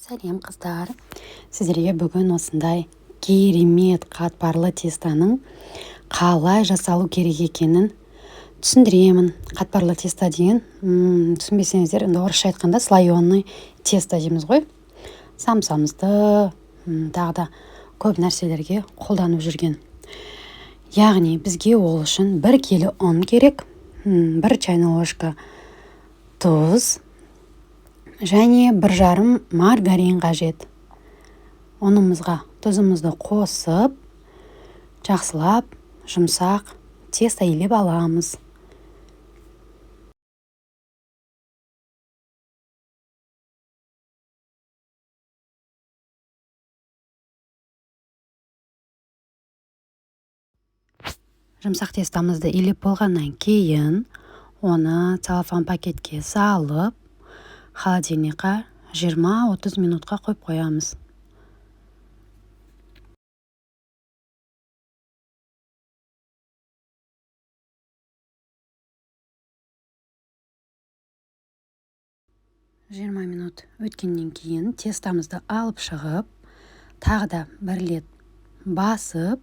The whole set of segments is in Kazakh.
Сәлем қыздар, сіздерге бүгін осындай керемет қатпарлы тестоның қалай жасалу керек екенін түсіндіремін. Қатпарлы тесто деген, түсінбесеңіздер, енді орысша айтқанда слоеный тесто дейміз ғой. Самсамызды, тағы да көп нәрселерге қолданып жүрген. Яғни бізге ол үшін 1 келі ұн керек, 1 чайный ложка тұз және 1,5 маргарин қажет. Ұнымызға тұзымызды қосып, жақсылап, жұмсақ тесто илеп аламыз. Жұмсақ тестомызды илеп болғаннан кейін, оны целлофан пакетке салып, холодильникқа 20-30 минутқа қойып қоямыз. Жиырма минут өткеннен кейін тестомызды алып шығып, тағы да 1 рет басып,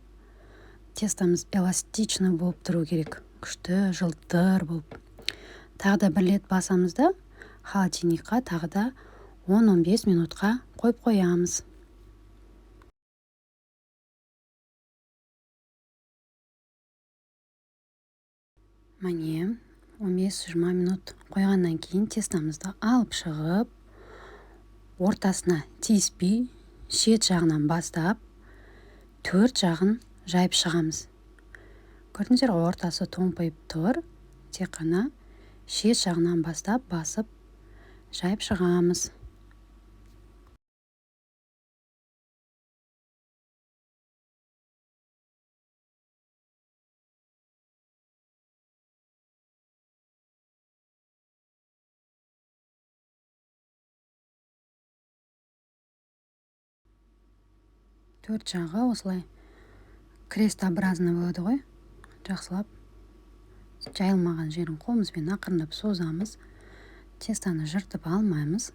тестомыз эластичный болып тұру керек, күшті, жылтыр болып. Тағы да 1 рет басамыз да, холодильникқа тағы да 10-15 минутқа қойып қоямыз. Міне, 15-20 минут қойғаннан кейін тестомызды алып шығып, ортасына тиіспей, шет жағынан бастап, 4 жағын жайып шығамыз. Көрдіңіздер, ортасы томпайып тұр, тек қана шет жағынан бастап, басып, жайып шығамыз. Төрт жағы осылай крестообразный болады ғой. Жақсылап, жайылмаған жерін қолымызбен ақырындап созамыз. Тестоны жыртып алмаймыз.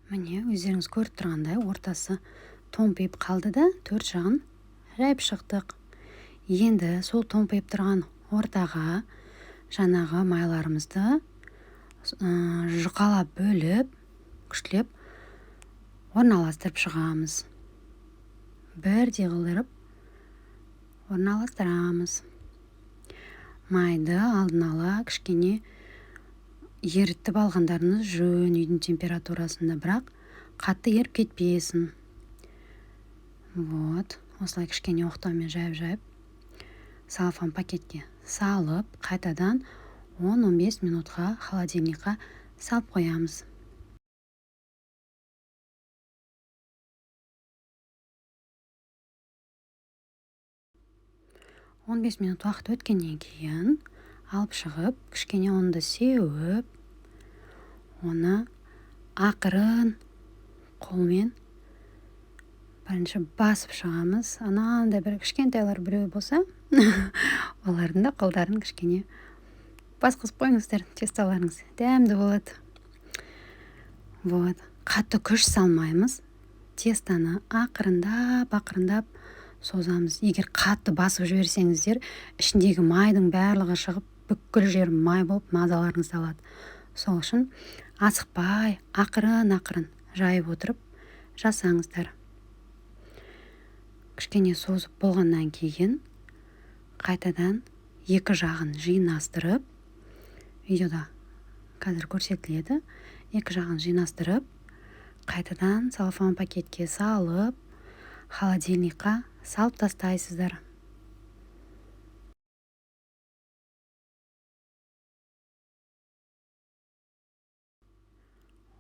Міне, өздеріңіз көріп тұрғандай, ортасы томпайып қалды да, 4 жағын жайып шықтық. Енді сол томпайып тұрған ортаға жаңағы майларымызды жұқалап бөліп, күштілеп орналастырып шығамыз. Бірдей қылдырып орналастырамыз. Майды алдын ала кішкене ерітіп алғандарыңыз жөн, үйдің температурасында, бірақ қатты еріп кетпесін. Вот, осылай кішкене оқтаумен жайып-жайып, целлофан пакетке салып, қайтадан 10-15 минутқа холодильникқа салып қоямыз. Он 15 минут уақыт өткеннен кейін алып шығып, кішкене ұнды сеуіп, оны ақырын қолмен бірінші басып шығамыз. Анандай бір кішкентайлар біреу болса, олардың да қолдарын кішкене басқызып қойыңыздар, тестоларыңыз дәмді болады. Вот, қатты күш салмаймыз. Тестоны ақырындап созамыз. Егер қатты басып жіберсеңіздер, ішіндегі майдың барлығы шығып, бүкіл жер май болып мазаларыңыз алады. Сол үшін асықпай, ақырын жайып отырып жасаңыздар. Кішкене созып болғаннан кейін қайтадан 2 жағын жинастырып, видеода қазір көрсетіледі, 2 жағын жинастырып, қайтадан целлофан пакетке салып, холодильникқа салып тастайсыздар.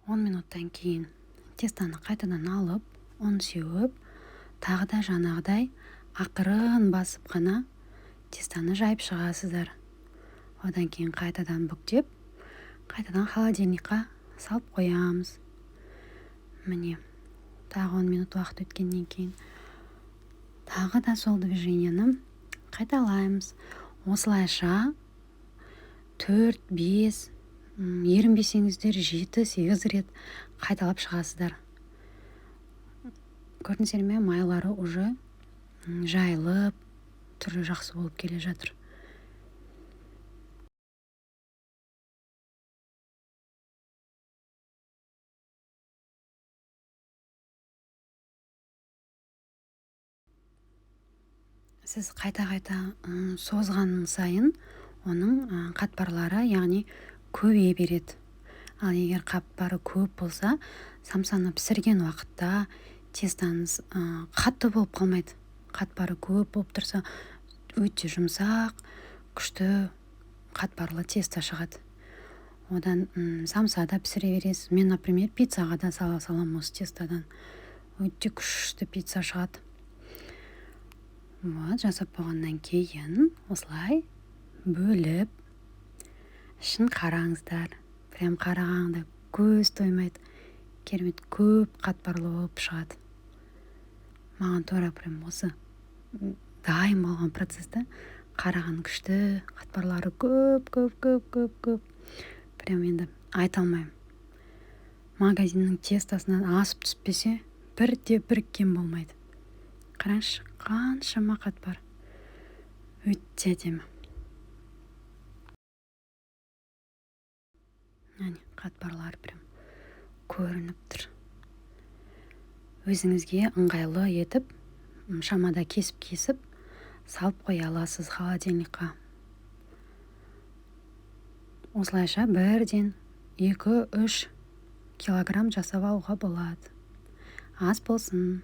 10 минуттан кейін тестоны қайтадан алып, ұн сеуіп, тағы да жаңағыдай ақырын басып қана тестоны жайып шығасыздар. Одан кейін қайтадан бүктеп, қайтадан холодильникқа салып қоямыз. Міне, тағы 10 минут уақыт өткеннен кейін тағы да сол движениені қайталаймыз. Осылайша 4-5, ерінбесеңіздер 7-8 рет қайталап шығасыздар. Көрдіңіздер ме, майлары уже жайылып, түрі жақсы болып келе жатыр. Сіз қайта-қайта созған сайын оның қатпарлары, яғни көбейе береді. Ал егер қатпары көп болса, самсаны пісірген уақытта тестаңыз қатты болып қалмайды. Қатпары көп болып тұрса, өте жұмсақ, күшті қатпарлы тесто шығады. Одан самсада пісіре бересіз. Мен, например, пиццаға да сала салам осы тестадан. Өте күшті пицца шығады. Жасап болғаннан кейін осылай бөліп, ішін қараңыздар. Прям қарағанда көз тоймайды. Керемет көп қатпарлы болып шығады. Маған тура прям осы дайын болған процесті қараған күшті, қатпарлары көп. Прям енді айта алмаймын. Магазиннің тестасынан асып түспесе, бір кем болмайды. Қараңызшы, қаншама қатпар. Өте әдемі. Қатпарлар прям көрініп тұр. Өзіңізге ыңғайлы етіп, шамада кесіп, салып қоя аласыз холодильникқа. Осылайша бірден 2-3 килограмм жасап алуға болады. Аз болсын.